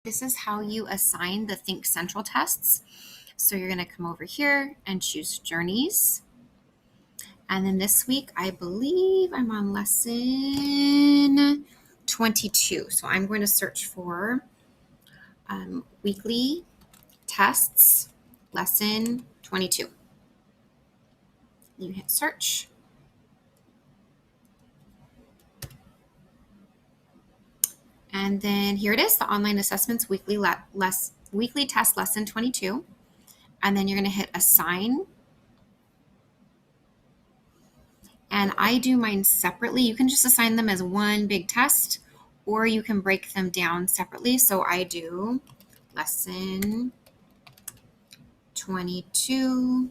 This is how you assign the Think Central tests. So you're going to come over here and choose Journeys. And then this week, I believe I'm on lesson 22. So I'm going to search for weekly tests, lesson 22. You hit search. And then here it is, the online assessments weekly test lesson 22. And then you're going to hit assign. And I do mine separately. You can just assign them as one big test, or you can break them down separately. So I do lesson 22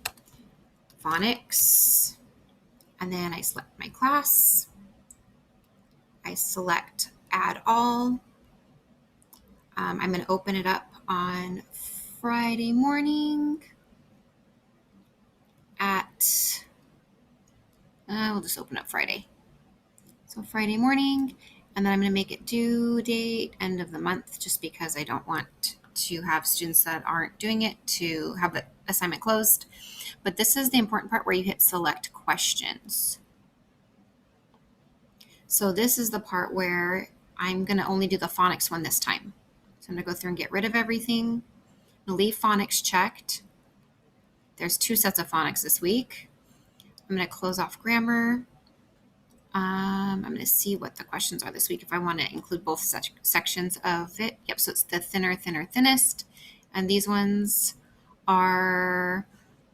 phonics, and then I select my class. I select add all. I'm going to open it up on Friday morning at, we'll just open up Friday. So Friday morning, and then I'm going to make it due date end of the month, just because I don't want to have students that aren't doing it to have the assignment closed. But this is the important part where you hit select questions. So this is the part where I'm going to only do the phonics one this time. So I'm going to go through and get rid of everything. I'm going to leave phonics checked. There's 2 sets of phonics this week. I'm going to close off grammar. I'm going to see what the questions are this week if I want to include both sections of it. Yep, so it's the thinner, thinner, thinnest. And these ones are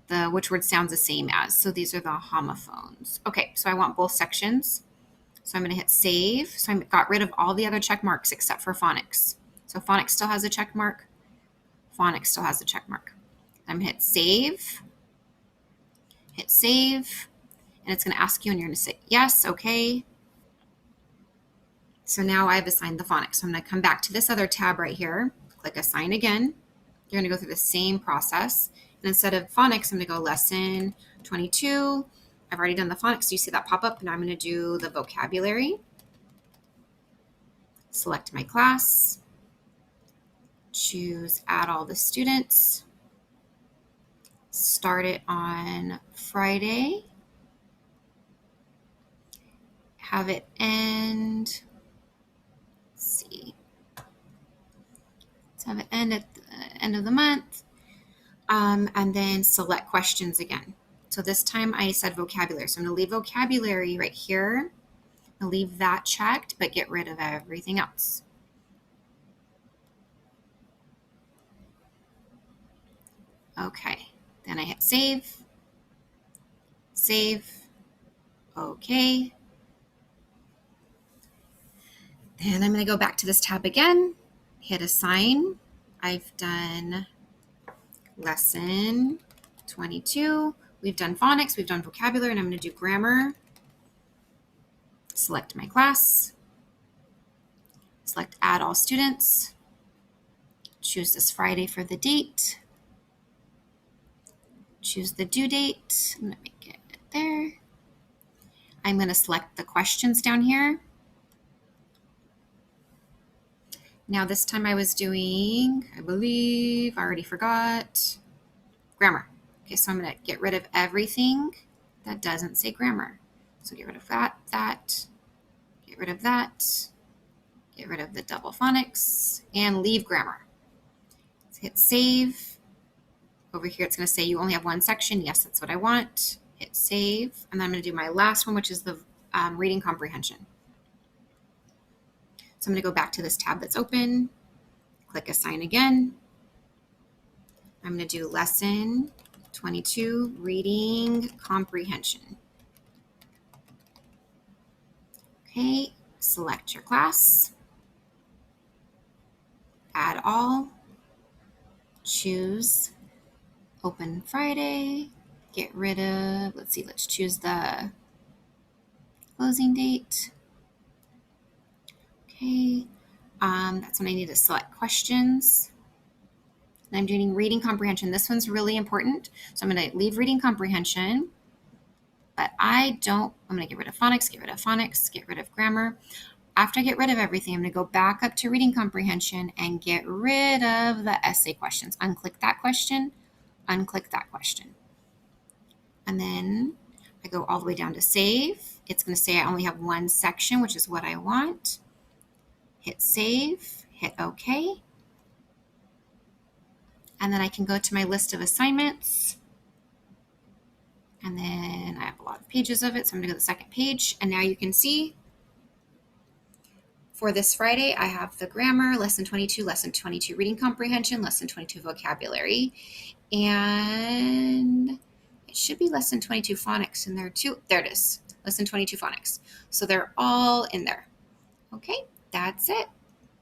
the which word sounds the same as. So these are the homophones. Okay, so I want both sections. So I'm going to hit save. So I got rid of all the other check marks except for phonics. So phonics still has a check mark. Phonics still has a check mark. I'm going to hit save. Hit save. And it's going to ask you, and you're going to say yes, okay. So now I've assigned the phonics. So I'm going to come back to this other tab right here, click assign again. You're going to go through the same process. And instead of phonics, I'm going to go lesson 22. I've already done the phonics, so you see that pop up. Now I'm going to do the vocabulary. Select my class. Choose add all the students. Start it on Friday. Have it end, let's see, let's have it end at the end of the month, and then select questions again. So this time I said vocabulary, so I'm going to leave vocabulary right here. I'll leave that checked, but get rid of everything else. Okay, then I hit save, save, okay. And I'm going to go back to this tab again, hit assign. I've done lesson 22. We've done phonics, we've done vocabulary, and I'm going to do grammar. Select my class. Select add all students. Choose this Friday for the date. Choose the due date. I'm going to make it there. I'm going to select the questions down here. Now this time I was doing, I believe, I already forgot, grammar. Okay, so I'm going to get rid of everything that doesn't say grammar. So get rid of that, get rid of that, get rid of the double phonics, and leave grammar. So hit save. Over here it's going to say you only have one section. Yes, that's what I want. Hit save. And then I'm going to do my last one, which is the reading comprehension. So I'm going to go back to this tab that's open, click assign again. I'm going to do lesson 22, reading comprehension. Okay, select your class, add all, choose open Friday, get rid of, let's see, let's choose the closing date. Okay, that's when I need to select questions. And I'm doing reading comprehension. This one's really important. So I'm going to leave reading comprehension, but I'm going to get rid of phonics, get rid of grammar. after I get rid of everything, I'm going to go back up to reading comprehension and get rid of the essay questions. Unclick that question, unclick that question. And then I go all the way down to save. It's going to say I only have one section, which is what I want. Hit save, hit OK. And then I can go to my list of assignments. And then I have a lot of pages of it, so I'm going to go to the second page. And now you can see for this Friday, I have the grammar, lesson 22 reading comprehension, lesson 22 vocabulary, and it should be lesson 22 phonics in there too. There it is, lesson 22 phonics. So they're all in there. Okay, that's it.